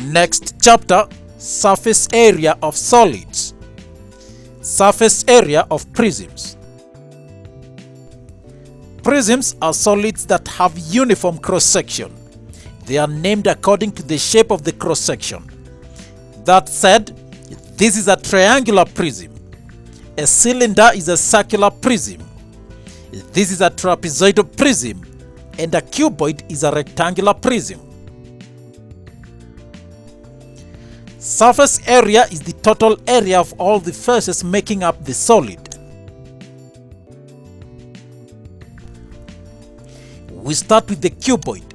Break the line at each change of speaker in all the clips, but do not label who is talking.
Next chapter, surface area of solids. Surface area of prisms. Prisms are solids that have uniform cross-section. They are named according to the shape of the cross-section. That said, this is a triangular prism. A cylinder is a circular prism. This is a trapezoidal prism, and a cuboid is a rectangular prism. Surface area is the total area of all the faces making up the solid. We start with the cuboid.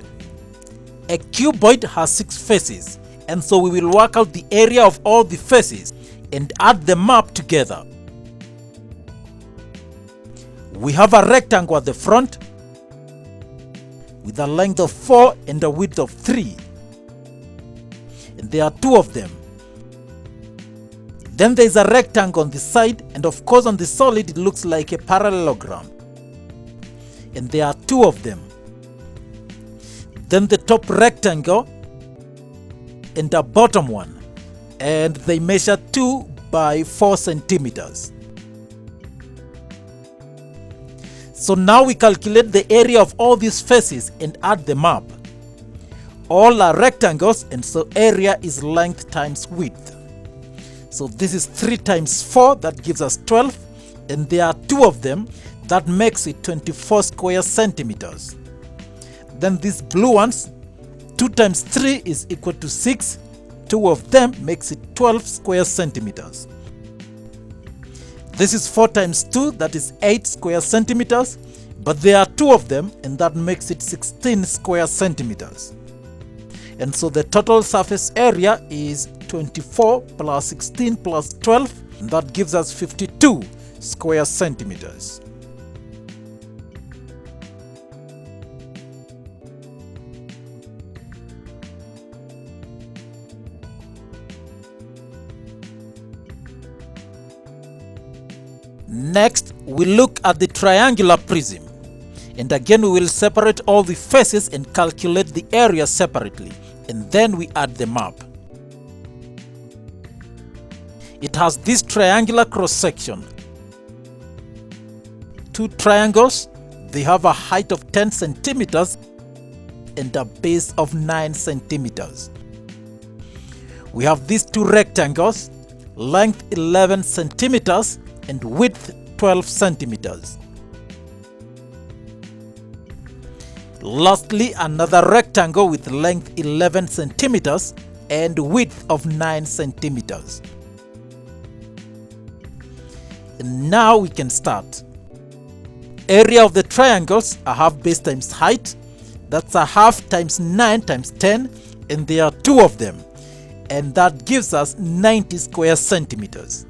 A cuboid has 6 faces, and so we will work out the area of all the faces and add them up together. We have a rectangle at the front with a length of 4 and a width of 3. And there are 2 of them. Then there is a rectangle on the side, and of course on the solid it looks like a parallelogram. And there are 2 of them. Then the top rectangle and a bottom one, and they measure 2 by 4 centimeters. So now we calculate the area of all these faces and add them up. All are rectangles, and so area is length times width. So this is 3 times 4, that gives us 12, and there are 2 of them, that makes it 24 square centimeters. Then these blue ones, 2 times 3 is equal to 6, 2 of them makes it 12 square centimeters. This is 4 times 2, that is 8 square centimeters, but there are 2 of them, and that makes it 16 square centimeters. And so the total surface area is 24 plus 16 plus 12, and that gives us 52 square centimeters. Next, we look at the triangular prism. And again, we will separate all the faces and calculate the area separately, and then we add them up. It has this triangular cross-section. 2 triangles, they have a height of 10 centimeters and a base of 9 centimeters. We have these 2 rectangles, length 11 centimeters and width 12 centimeters. Lastly, another rectangle with length 11 centimeters and width of 9 centimeters. And now we can start. Area of the triangles, a half base times height. That's a half times 9 times 10, and there are 2 of them. And that gives us 90 square centimeters.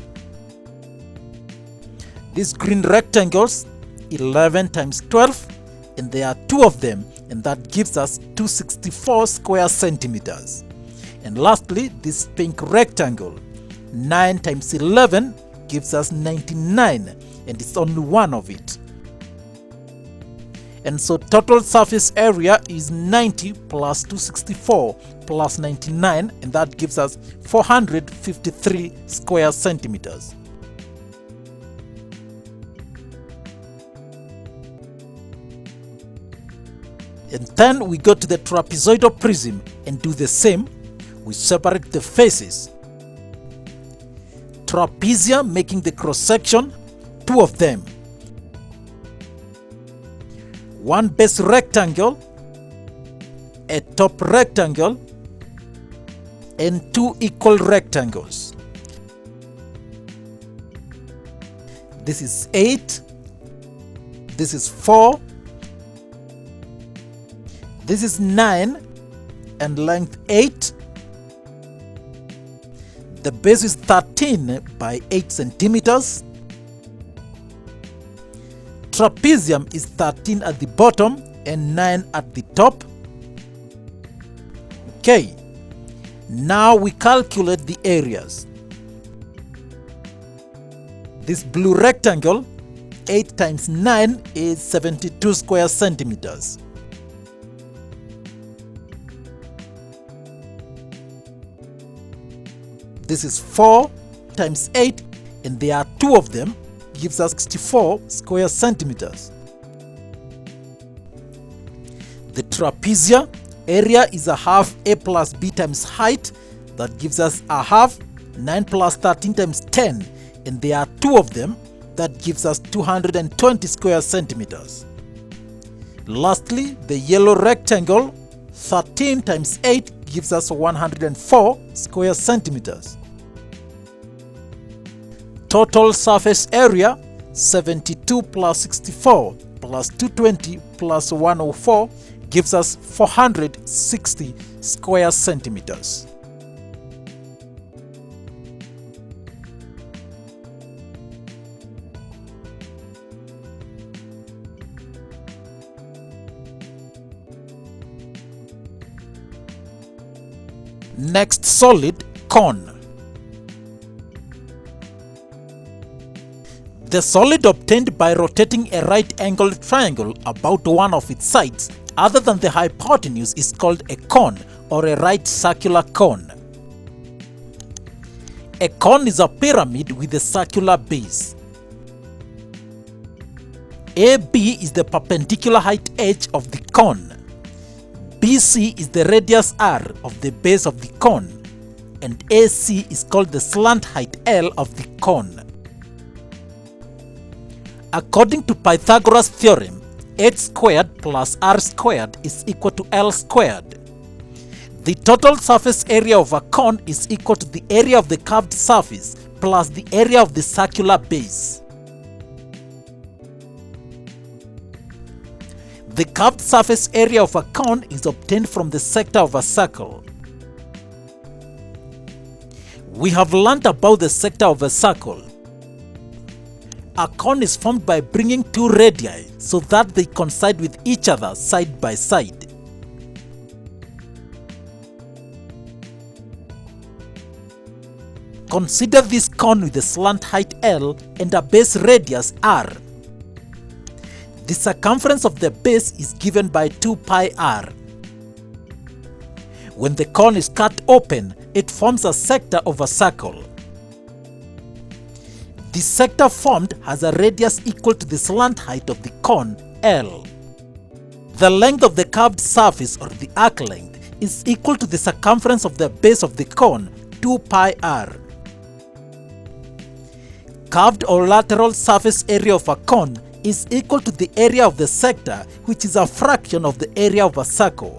These green rectangles, 11 times 12, and there are 2 of them, and that gives us 264 square centimeters. And lastly, this pink rectangle, 9 times 11 gives us 99, and it's only one of it. And so total surface area is 90 plus 264 plus 99, and that gives us 453 square centimeters. And then we go to the trapezoidal prism and do the same. We separate the faces. Trapezium making the cross-section, 2 of them. 1 base rectangle, a top rectangle, and 2 equal rectangles. This is 8, this is 4, this is 9 and length 8. The base is 13 by 8 centimeters. Trapezium is 13 at the bottom and 9 at the top. Okay, now we calculate the areas. This blue rectangle, 8 times 9 is 72 square centimeters. This is 4 times 8, and there are 2 of them, gives us 64 square centimeters. The trapezia area is a half a plus b times height. That gives us a half. 9 plus 13 times 10, and there are 2 of them. That gives us 220 square centimeters. Lastly, the yellow rectangle, 13 times 8 gives us 104 square centimeters. Total surface area, 72 plus 64 plus 220 plus 104 gives us 460 square centimeters. Next solid, cone. The solid obtained by rotating a right-angled triangle about one of its sides other than the hypotenuse is called a cone or a right circular cone. A cone is a pyramid with a circular base. AB is the perpendicular height edge of the cone. BC is the radius r of the base of the cone, and AC is called the slant height L of the cone. According to Pythagoras' theorem, h squared plus r squared is equal to L squared. The total surface area of a cone is equal to the area of the curved surface plus the area of the circular base. The curved surface area of a cone is obtained from the sector of a circle. We have learnt about the sector of a circle. A cone is formed by bringing 2 radii so that they coincide with each other side by side. Consider this cone with a slant height L and a base radius r. The circumference of the base is given by 2 pi r. When the cone is cut open, it forms a sector of a circle. The sector formed has a radius equal to the slant height of the cone, L. The length of the curved surface, or the arc length, is equal to the circumference of the base of the cone, 2 pi r. Curved or lateral surface area of a cone is equal to the area of the sector, which is a fraction of the area of a circle.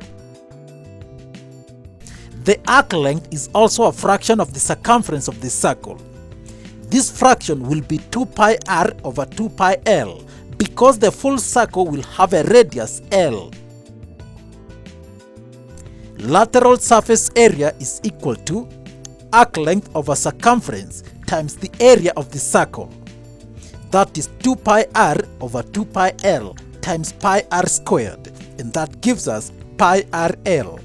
The arc length is also a fraction of the circumference of the circle. This fraction will be 2 pi r over 2 pi l because the full circle will have a radius L. Lateral surface area is equal to arc length over circumference times the area of the circle. That is 2 pi r over 2 pi l times pi r squared, and that gives us pi rl.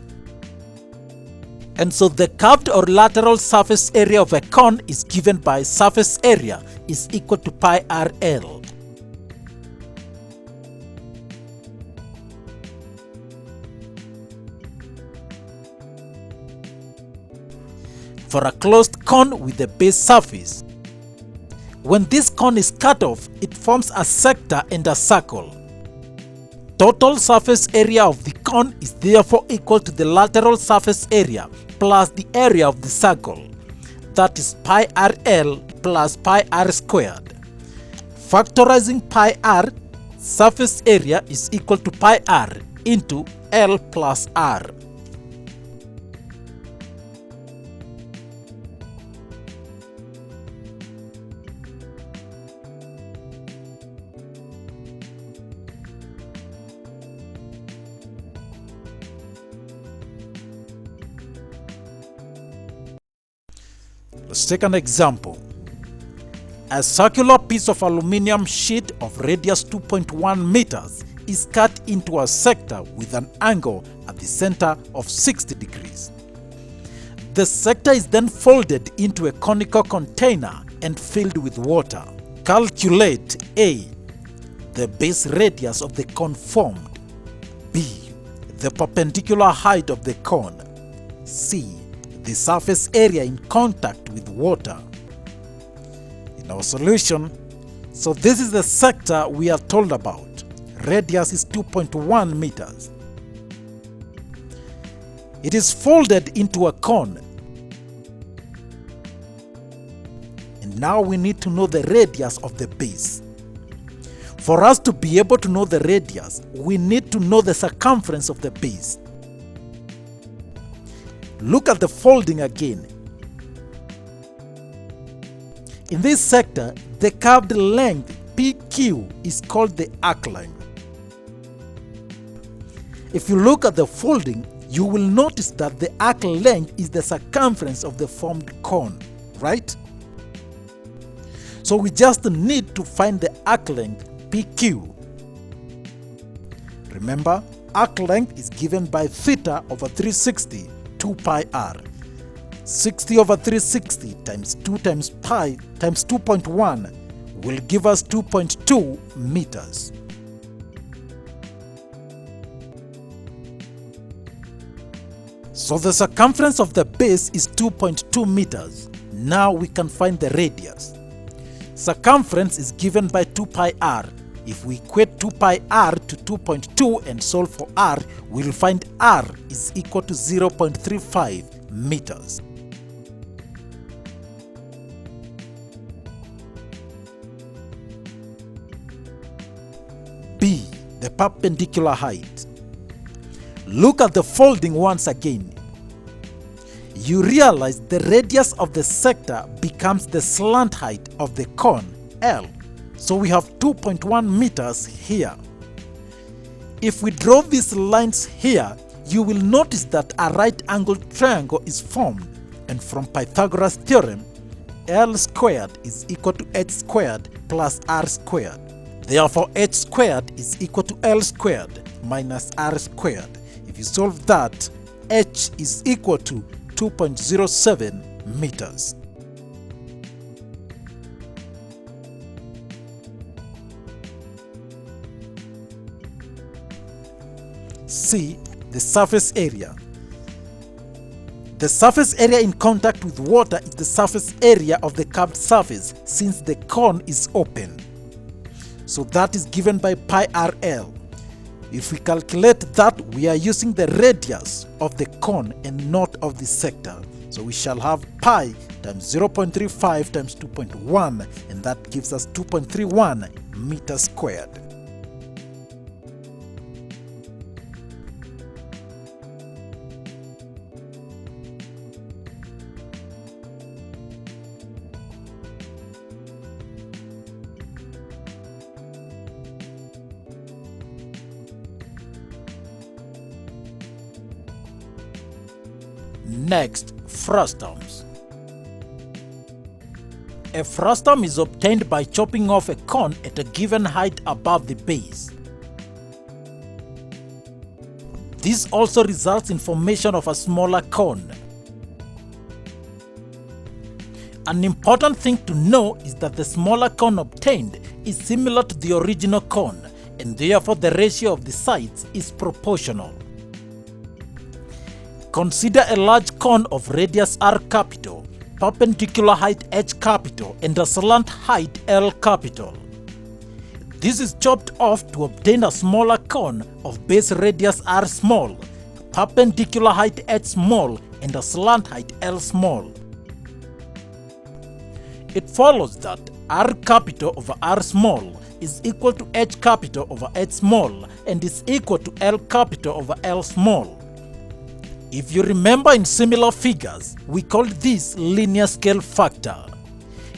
And so the curved or lateral surface area of a cone is given by surface area is equal to pi rl. For a closed cone with a base surface, when this cone is cut off, it forms a sector and a circle. Total surface area of the cone is therefore equal to the lateral surface area plus the area of the circle. That is pi rl plus pi r squared. Factorizing pi r, surface area is equal to pi r into L plus r. Let's take an example. A circular piece of aluminum sheet of radius 2.1 meters is cut into a sector with an angle at the center of 60 degrees. The sector is then folded into a conical container and filled with water. Calculate A, the base radius of the cone formed, B, the perpendicular height of the cone, C, the surface area in contact with water. In our solution, so this is the sector we are told about. Radius is 2.1 meters. It is folded into a cone. And now we need to know the radius of the base. For us to be able to know the radius, we need to know the circumference of the base. Look at the folding again. In this sector, the curved length PQ is called the arc length. If you look at the folding, you will notice that the arc length is the circumference of the formed cone, right? So we just need to find the arc length PQ. Remember, arc length is given by theta over 360, 2 pi r. 60 over 360 times 2 times pi times 2.1 will give us 2.2 meters. So the circumference of the base is 2.2 meters. Now we can find the radius. Circumference is given by 2 pi r. If we equate 2 pi r to 2.2 and solve for r, we'll find r is equal to 0.35 meters. B. The perpendicular height. Look at the folding once again. You realize the radius of the sector becomes the slant height of the cone, L. So we have 2.1 meters here. If we draw these lines here, you will notice that a right-angled triangle is formed, and from Pythagoras' theorem, L squared is equal to h squared plus r squared. Therefore, h squared is equal to L squared minus r squared. If you solve that, h is equal to 2.07 meters. C. The surface area. The surface area in contact with water is the surface area of the curved surface since the cone is open. So that is given by pi rl. If we calculate that, we are using the radius of the cone and not of the sector. So we shall have pi times 0.35 times 2.1, and that gives us 2.31 meters squared. Next, frustums. A frustum is obtained by chopping off a cone at a given height above the base. This also results in formation of a smaller cone. An important thing to know is that the smaller cone obtained is similar to the original cone, and therefore the ratio of the sides is proportional. Consider a large cone of radius r capital, perpendicular height h capital, and a slant height L capital. This is chopped off to obtain a smaller cone of base radius r small, perpendicular height h small, and a slant height L small. It follows that r capital over r small is equal to h capital over h small and is equal to L capital over L small. If you remember in similar figures, we called this linear scale factor.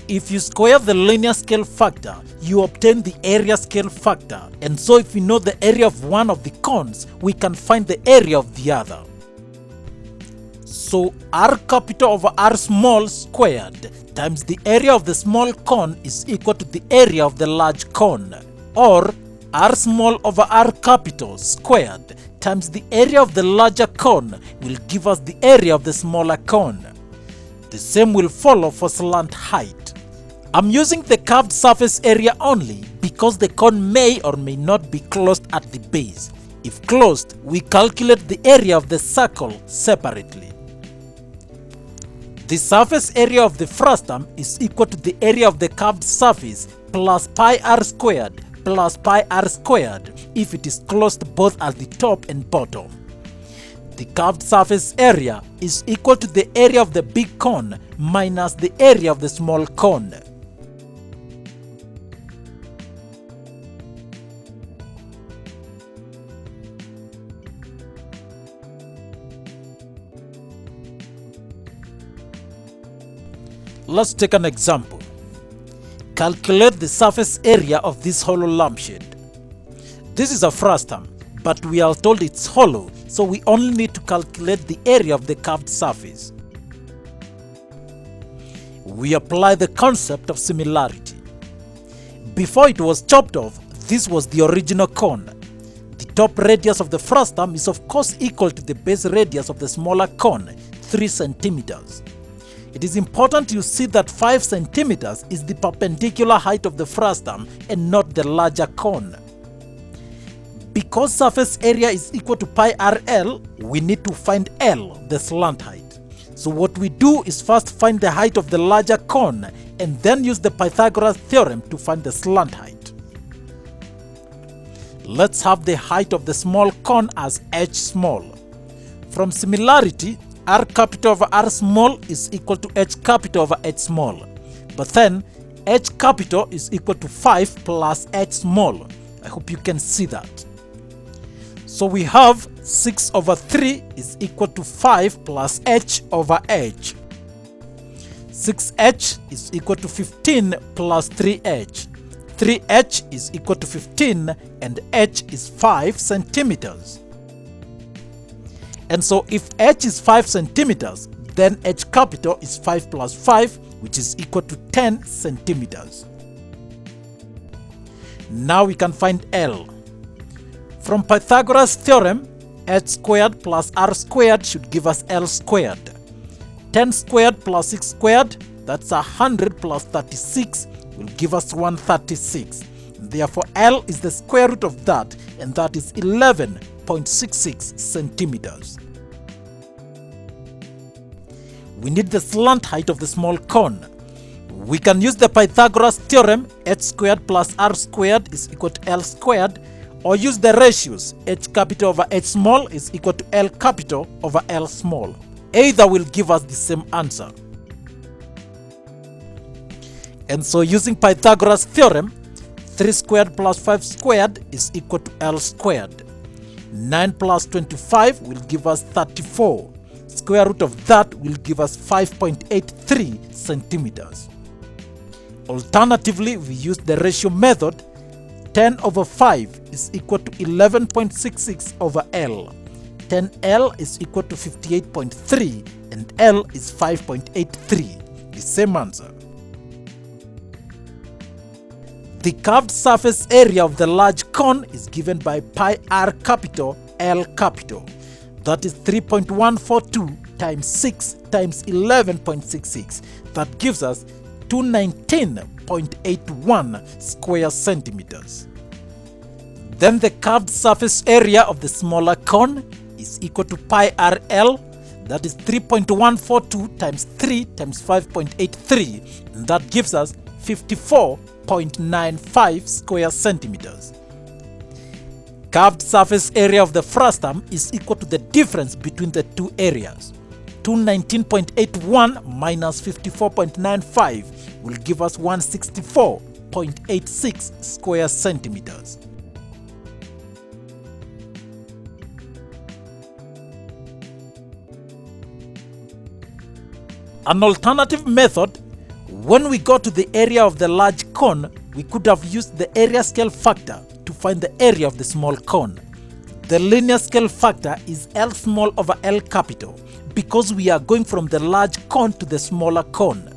If you square the linear scale factor, you obtain the area scale factor, and so if we know the area of one of the cones, we can find the area of the other. So r capital over r small squared times the area of the small cone is equal to the area of the large cone, or r small over r capital squared times the area of the larger cone will give us the area of the smaller cone. The same will follow for slant height. I'm using the curved surface area only because the cone may or may not be closed at the base. If closed, we calculate the area of the circle separately. The surface area of the frustum is equal to the area of the curved surface plus pi r squared plus pi r squared if it is closed both at the top and bottom. The curved surface area is equal to the area of the big cone minus the area of the small cone. Let's take an example. Calculate the surface area of this hollow lampshade. This is a frustum, but we are told it's hollow, so we only need to calculate the area of the curved surface. We apply the concept of similarity. Before it was chopped off, this was the original cone. The top radius of the frustum is of course equal to the base radius of the smaller cone, 3 centimeters. It is important you see that 5 centimeters is the perpendicular height of the frustum and not the larger cone. Because surface area is equal to pi rl, we need to find L, the slant height. So what we do is first find the height of the larger cone and then use the Pythagoras theorem to find the slant height. Let's have the height of the small cone as h small. From similarity, r capital over r small is equal to h capital over h small. But then, h capital is equal to 5 plus h small. I hope you can see that. So we have 6 over 3 is equal to 5 plus h over h. 6h is equal to 15 plus 3h. 3h is equal to 15 and h is 5 centimeters. And so if h is 5 centimeters, then h capital is 5 plus 5, which is equal to 10 centimeters. Now we can find L. From Pythagoras theorem, h squared plus r squared should give us L squared. 10 squared plus 6 squared, that's 100 plus 36, will give us 136. Therefore, L is the square root of that, and that is 11.66 centimeters. We need the slant height of the small cone. We can use the Pythagoras theorem, h squared plus r squared is equal to L squared, or use the ratios, h capital over h small is equal to L capital over L small. Either will give us the same answer. And so using Pythagoras theorem, 3 squared plus 5 squared is equal to L squared. 9 plus 25 will give us 34. Square root of that will give us 5.83 centimeters. Alternatively, we use the ratio method. 10 over 5 is equal to 11.66 over L. 10L is equal to 58.3 and L is 5.83. The same answer. The curved surface area of the large cone is given by pi r capital L capital. That is 3.142 times 6 times 11.66. That gives us 219.81 square centimeters. Then the curved surface area of the smaller cone is equal to pi rl. That is 3.142 times 3 times 5.83. And that gives us 54.95 square centimeters. Curved surface area of the frustum is equal to the difference between the two areas. 219.81 minus 54.95 will give us 164.86 square centimeters. An alternative method, when we go to the area of the large cone, we could have used the area scale factor to find the area of the small cone. The linear scale factor is L small over L capital because we are going from the large cone to the smaller cone.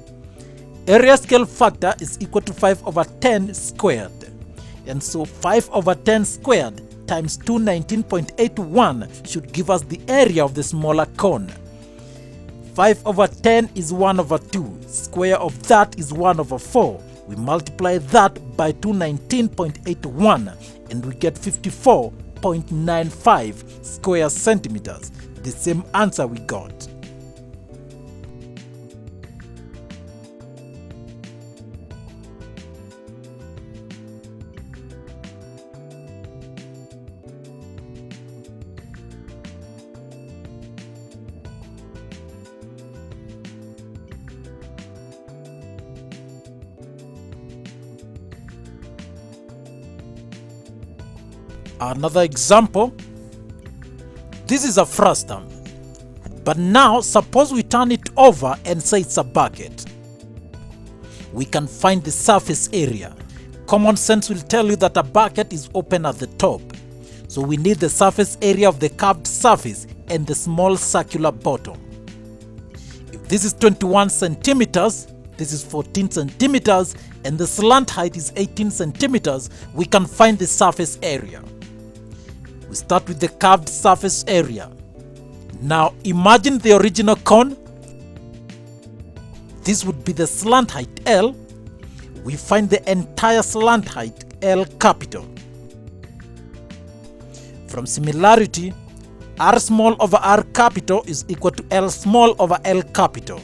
Area scale factor is equal to 5 over 10 squared. And so 5 over 10 squared times 219.81 should give us the area of the smaller cone. 5 over 10 is 1 over 2. Square of that is 1 over 4. We multiply that by 219.81 and we get 54.95 square centimeters. The same answer we got. Another example, this is a frustum, but now suppose we turn it over and say it's a bucket. We can find the surface area. Common sense will tell you that a bucket is open at the top, so we need the surface area of the curved surface and the small circular bottom. If this is 21 centimeters, this is 14 centimeters, and the slant height is 18 centimeters, we can find the surface area. We start with the curved surface area. Now imagine the original cone. This would be the slant height L. We find the entire slant height L capital. From similarity, R small over R capital is equal to L small over L capital.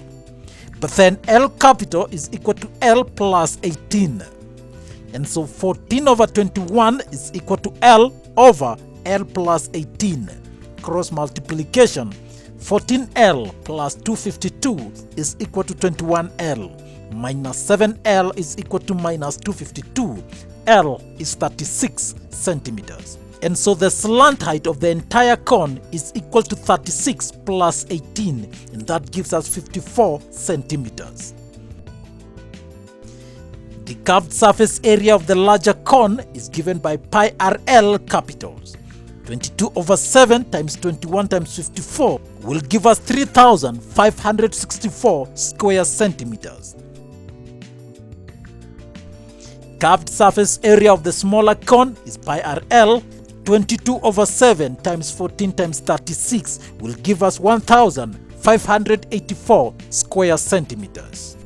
But then L capital is equal to L plus 18. And so 14 over 21 is equal to L over L plus 18. Cross multiplication, 14L plus 252 is equal to 21L. Minus 7L is equal to minus 252. L is 36 centimeters. And so the slant height of the entire cone is equal to 36 plus 18, and that gives us 54 centimeters. The curved surface area of the larger cone is given by pi RL capitals. 22 over 7 times 21 times 54 will give us 3,564 square centimeters. Curved surface area of the smaller cone is pi RL. 22 over 7 times 14 times 36 will give us 1,584 square centimeters.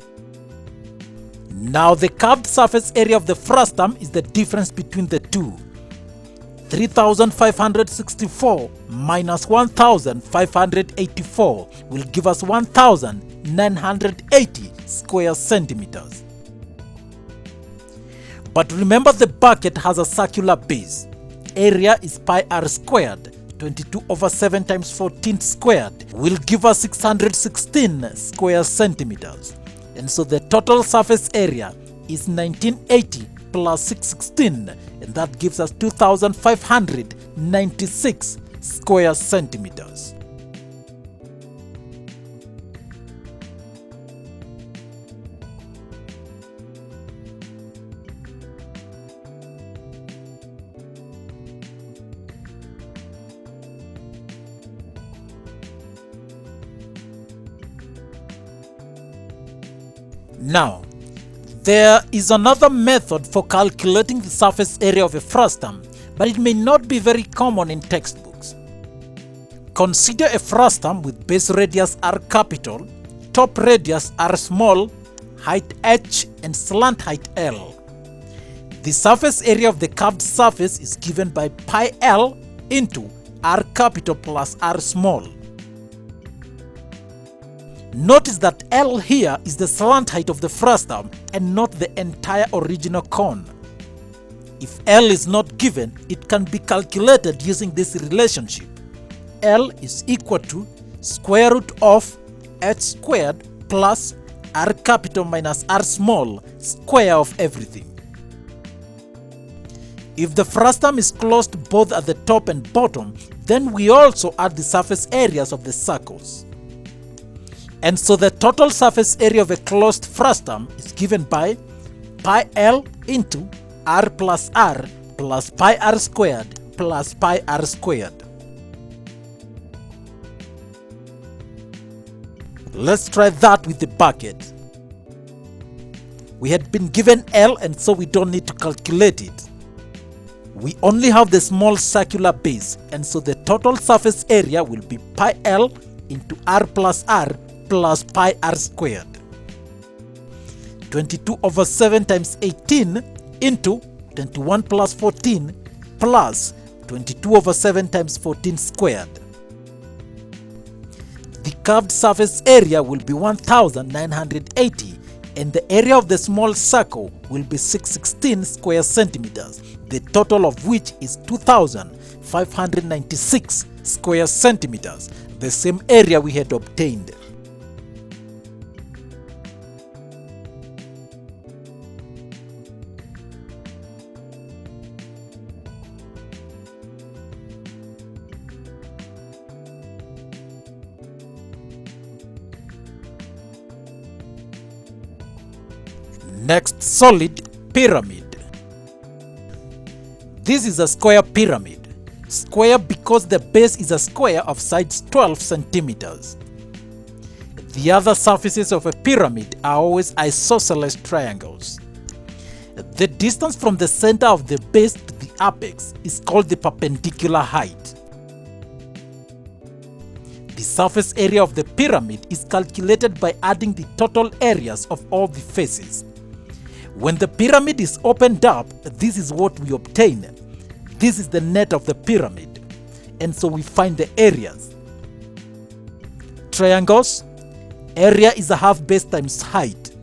Now the curved surface area of the frustum is the difference between the two. 3,564 minus 1,584 will give us 1,980 square centimeters. But remember, the bucket has a circular base. Area is pi r squared. 22 over 7 times 14 squared will give us 616 square centimeters. And so the total surface area is 1980 plus 616, and that gives us 2,596 square centimeters. Now, there is another method for calculating the surface area of a frustum, but it may not be very common in textbooks. Consider a frustum with base radius r capital, top radius r small, height h, and slant height L. The surface area of the curved surface is given by pi L into r capital plus r small. Notice that L here is the slant height of the frustum and not the entire original cone. If L is not given, it can be calculated using this relationship. L is equal to square root of h squared plus r capital minus r small square of everything. If the frustum is closed both at the top and bottom, then we also add the surface areas of the circles. And so the total surface area of a closed frustum is given by pi L into r plus pi r squared plus pi r squared. Let's try that with the bucket. We had been given L, and so we don't need to calculate it. We only have the small circular base, and so the total surface area will be pi L into r plus pi r squared. 22 over 7 times 18 into 21 plus 14 plus 22 over 7 times 14 squared. The curved surface area will be 1,980, and the area of the small circle will be 616 square centimeters, the total of which is 2,596 square centimeters, the same area we had obtained. Next, solid pyramid. This is a square pyramid. Square because the base is a square of sides 12 centimeters. The other surfaces of a pyramid are always isosceles triangles. The distance from the center of the base to the apex is called the perpendicular height. The surface area of the pyramid is calculated by adding the total areas of all the faces. When the pyramid is opened up, this is what we obtain. This is the net of the pyramid, and so we find the areas. Triangles. Area is a half base times height.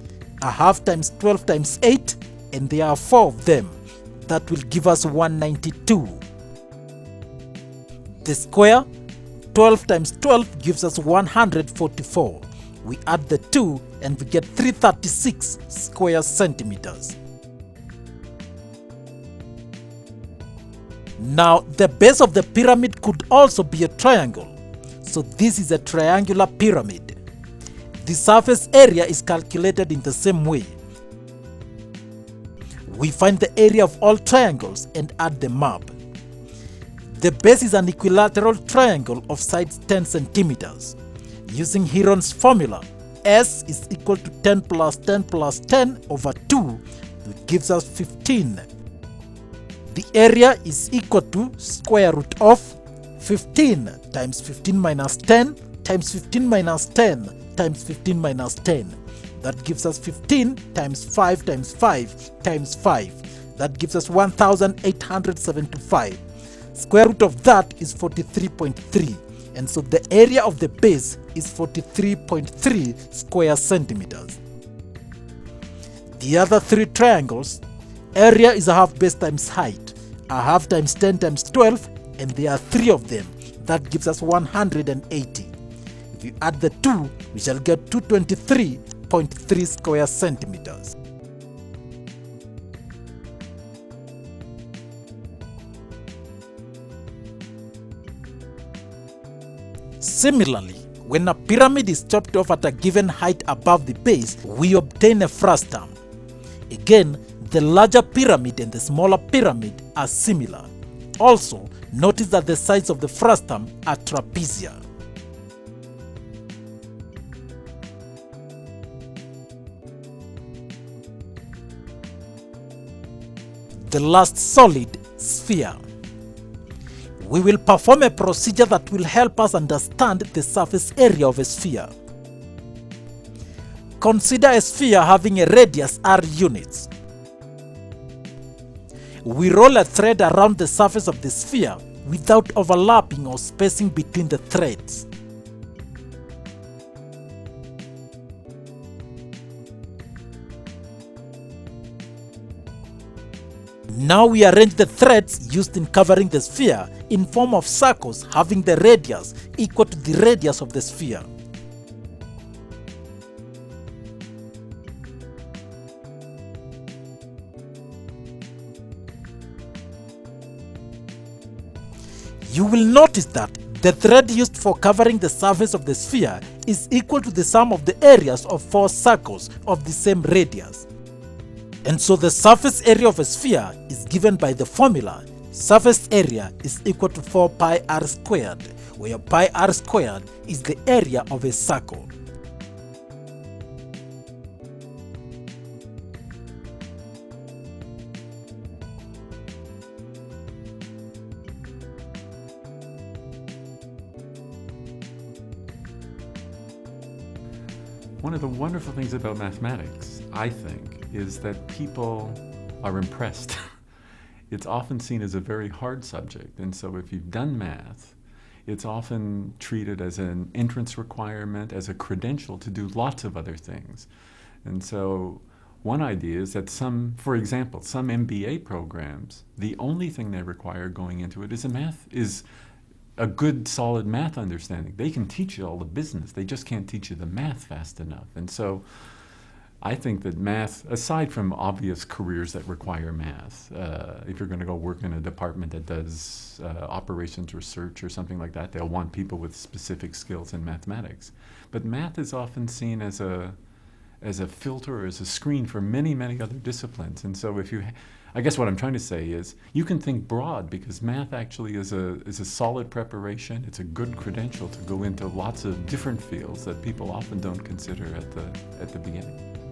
A half times 12 times 8, and there are 4 of them. That will give us 192. The square, 12 times 12 gives us 144. We add the 2 and we get 336 square centimeters. Now, the base of the pyramid could also be a triangle. So this is a triangular pyramid. The surface area is calculated in the same way. We find the area of all triangles and add them up. The base is an equilateral triangle of sides 10 centimeters. Using Heron's formula, S is equal to 10 plus 10 plus 10 over 2, which gives us 15. The area is equal to square root of 15 times 15 minus 10 times 15 minus 10 times 15 minus 10. That gives us 15 times 5 times 5 times 5. That gives us 1,875. Square root of that is 43.3. And so the area of the base is 43.3 square centimeters. The other 3 triangles, area is a half base times height. A half times 10 times 12, and there are 3 of them. That gives us 180. If you add the 2, we shall get 223.3 square centimeters. Similarly, when a pyramid is chopped off at a given height above the base, we obtain a frustum. Again, the larger pyramid and the smaller pyramid are similar. Also, notice that the sides of the frustum are trapezial. The last solid, sphere. We will perform a procedure that will help us understand the surface area of a sphere. Consider a sphere having a radius r units. We roll a thread around the surface of the sphere without overlapping or spacing between the threads. Now we arrange the threads used in covering the sphere in form of circles having the radius equal to the radius of the sphere. You will notice that the thread used for covering the surface of the sphere is equal to the sum of the areas of 4 circles of the same radius. And so the surface area of a sphere is given by the formula surface area is equal to 4 pi r squared, where pi r squared is the area of a circle.
One of the wonderful things about mathematics, I think, is that people are impressed. It's often seen as a very hard subject, and so if you've done math, it's often treated as an entrance requirement, as a credential to do lots of other things. And so one idea is that for example, some MBA programs, the only thing they require going into it is a good, solid math understanding. They can teach you all the business. They just can't teach you the math fast enough. And so I think that math, aside from obvious careers that require math, if you're going to go work in a department that does operations research or something like that, they'll want people with specific skills in mathematics. But math is often seen as as a filter or as a screen for many, many other disciplines. And so if you, I guess what I'm trying to say is you can think broad because math actually is a solid preparation. It's a good credential to go into lots of different fields that people often don't consider at the beginning.